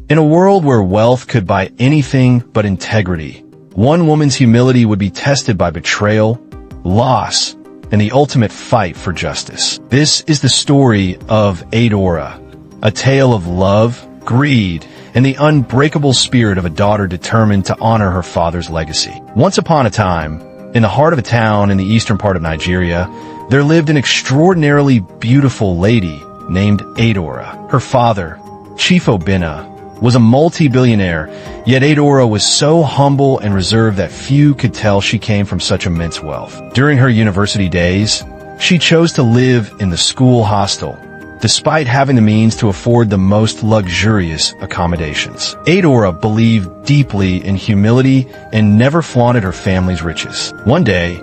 In a world where wealth could buy anything but integrity, one woman's humility would be tested by betrayal, loss, and the ultimate fight for justice. This is the story of Adora, a tale of love, greed, and the unbreakable spirit of a daughter determined to honor her father's legacy. Once upon a time, in the heart of a town in the eastern part of Nigeria, there lived an extraordinarily beautiful lady named Adora. Her father, Chief Obinna, was a multi-billionaire, yet Adora was so humble and reserved that few could tell she came from such immense wealth. During her university days, she chose to live in the school hostel, despite having the means to afford the most luxurious accommodations. Adora believed deeply in humility and never flaunted her family's riches. One day,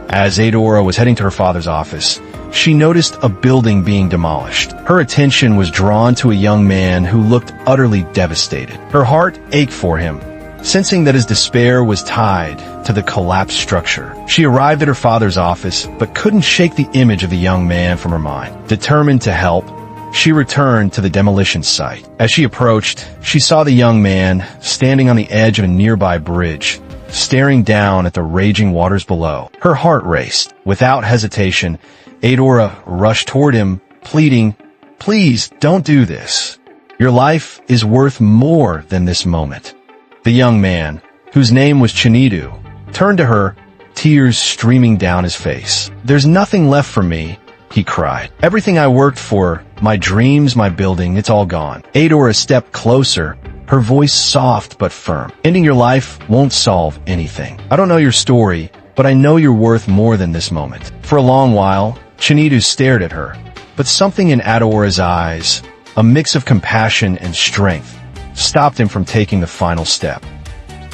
as Adora was heading to her father's office, she noticed a building being demolished. Her attention was drawn to a young man who looked utterly devastated. Her heart ached for him, sensing that his despair was tied to the collapsed structure. She arrived at her father's office, but couldn't shake the image of the young man from her mind. Determined to help, she returned to the demolition site. As she approached, she saw the young man standing on the edge of a nearby bridge, staring down at the raging waters below. Her heart raced. Without hesitation, Adora rushed toward him, pleading, "Please, don't do this. Your life is worth more than this moment." The young man, whose name was Chinedu, turned to her, tears streaming down his face. "There's nothing left for me," he cried. "Everything I worked for, my dreams, my building, it's all gone." Adora stepped closer, her voice soft but firm. "Ending your life won't solve anything. I don't know your story, but I know you're worth more than this moment." For a long while, Chinedu stared at her, but something in Adora's eyes, a mix of compassion and strength, stopped him from taking the final step.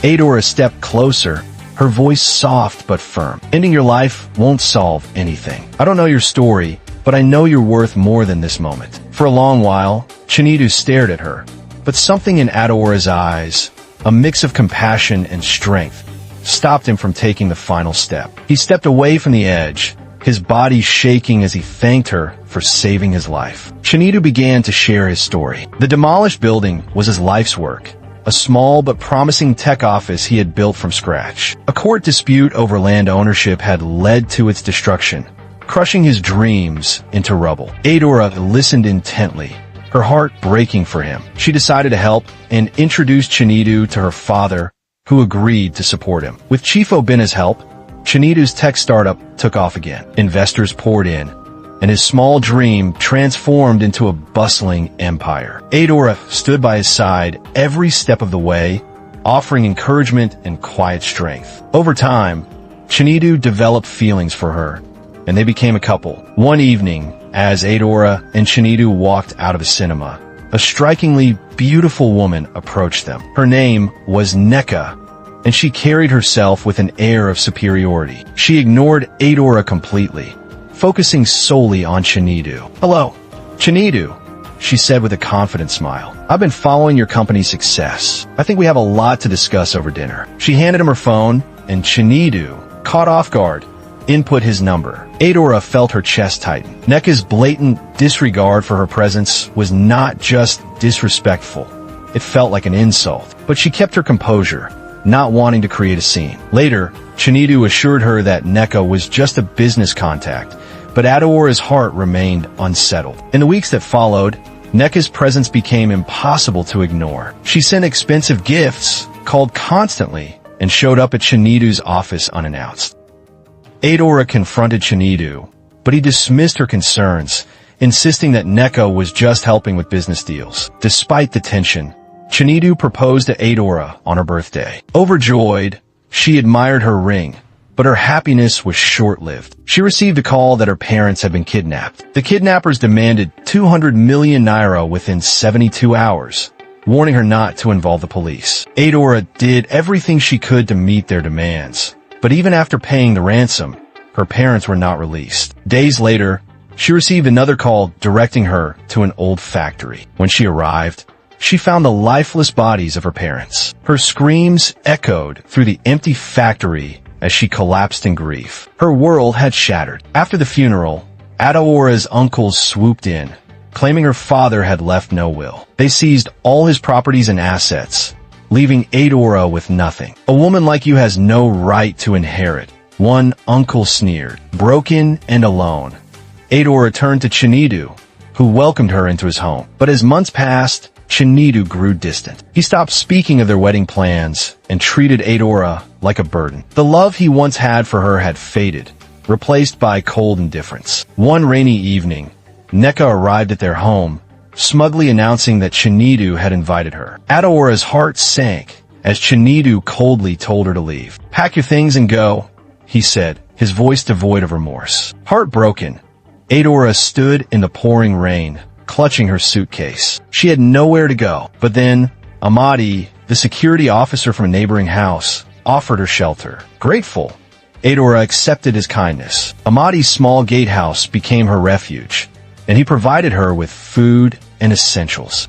Adora stepped closer, her voice soft but firm. "Ending your life won't solve anything. I don't know your story, but I know you're worth more than this moment." For a long while, Chinedu stared at her, but something in Adora's eyes, a mix of compassion and strength, stopped him from taking the final step. He stepped away from the edge, his body shaking as he thanked her for saving his life. Chinedu began to share his story. The demolished building was his life's work, a small but promising tech office he had built from scratch. A court dispute over land ownership had led to its destruction, crushing his dreams into rubble. Adora listened intently, her heart breaking for him. She decided to help and introduced Chinedu to her father, who agreed to support him. With Chief Obinna's help, Chinedu's tech startup took off again. Investors poured in, and his small dream transformed into a bustling empire. Adora stood by his side every step of the way, offering encouragement and quiet strength. Over time, Chinedu developed feelings for her, and they became a couple. One evening, as Adora and Chinedu walked out of a cinema, a strikingly beautiful woman approached them. Her name was Nneka, and she carried herself with an air of superiority. She ignored Adora completely, focusing solely on Chinedu. "Hello, Chinedu," she said with a confident smile. "I've been following your company's success. I think we have a lot to discuss over dinner." She handed him her phone, and Chinedu, caught off guard, input his number. Adora felt her chest tighten. Nneka's blatant disregard for her presence was not just disrespectful. It felt like an insult. But she kept her composure, not wanting to create a scene. Later, Chinedu assured her that Nneka was just a business contact, but Adora's heart remained unsettled. In the weeks that followed, Nneka's presence became impossible to ignore. She sent expensive gifts, called constantly, and showed up at Chinedu's office unannounced. Adora confronted Chinedu, but he dismissed her concerns, insisting that Nneka was just helping with business deals. Despite the tension, Chinedu proposed to Adora on her birthday. Overjoyed, she admired her ring, but her happiness was short-lived. She received a call that her parents had been kidnapped. The kidnappers demanded 200 million naira within 72 hours, warning her not to involve the police. Adora did everything she could to meet their demands, but even after paying the ransom, her parents were not released. Days later, she received another call directing her to an old factory. When she arrived, she found the lifeless bodies of her parents. Her screams echoed through the empty factory as she collapsed in grief. Her world had shattered. After the funeral, Adora's uncles swooped in, claiming her father had left no will. They seized all his properties and assets, leaving Adora with nothing. "A woman like you has no right to inherit," one uncle sneered. Broken and alone, Adora turned to Chinidu, who welcomed her into his home. But as months passed, Chinidu grew distant. He stopped speaking of their wedding plans and treated Adora like a burden. The love he once had for her had faded, replaced by cold indifference. One rainy evening, Neka arrived at their home, smugly announcing that Chinidu had invited her. Adora's heart sank as Chinidu coldly told her to leave. "Pack your things and go," he said, his voice devoid of remorse. Heartbroken, Adora stood in the pouring rain, clutching her suitcase. She had nowhere to go. But then, Amadi, the security officer from a neighboring house, offered her shelter. Grateful, Adora accepted his kindness. Amadi's small gatehouse became her refuge, and he provided her with food and essentials.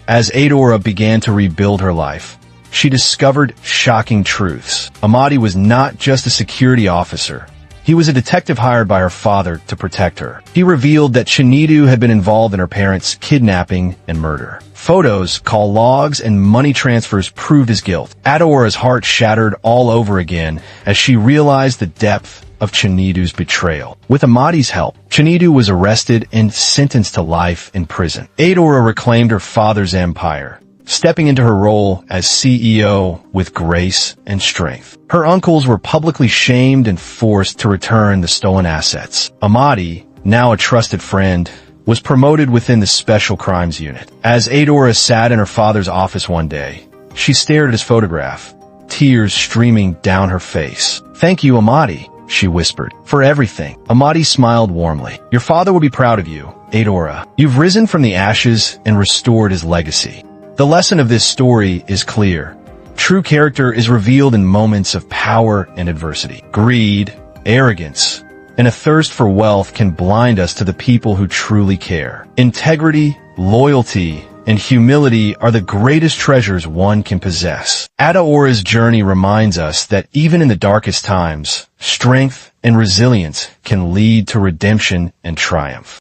As Adora began to rebuild her life, she discovered shocking truths. Amadi was not just a security officer. He was a detective hired by her father to protect her. He revealed that Chinidu had been involved in her parents' kidnapping and murder. Photos, call logs, and money transfers proved his guilt. Adora's heart shattered all over again as she realized the depth of Chinidu's betrayal. With Amadi's help, Chinidu was arrested and sentenced to life in prison. Adora reclaimed her father's empire, stepping into her role as CEO with grace and strength. Her uncles were publicly shamed and forced to return the stolen assets. Amadi, now a trusted friend, was promoted within the Special Crimes Unit. As Adora sat in her father's office one day, she stared at his photograph, tears streaming down her face. "Thank you, Amadi," she whispered, "for everything." Amadi smiled warmly. "Your father will be proud of you, Adora. You've risen from the ashes and restored his legacy." The lesson of this story is clear. True character is revealed in moments of power and adversity. Greed, arrogance, and a thirst for wealth can blind us to the people who truly care. Integrity, loyalty, and humility are the greatest treasures one can possess. Adora's journey reminds us that even in the darkest times, strength and resilience can lead to redemption and triumph.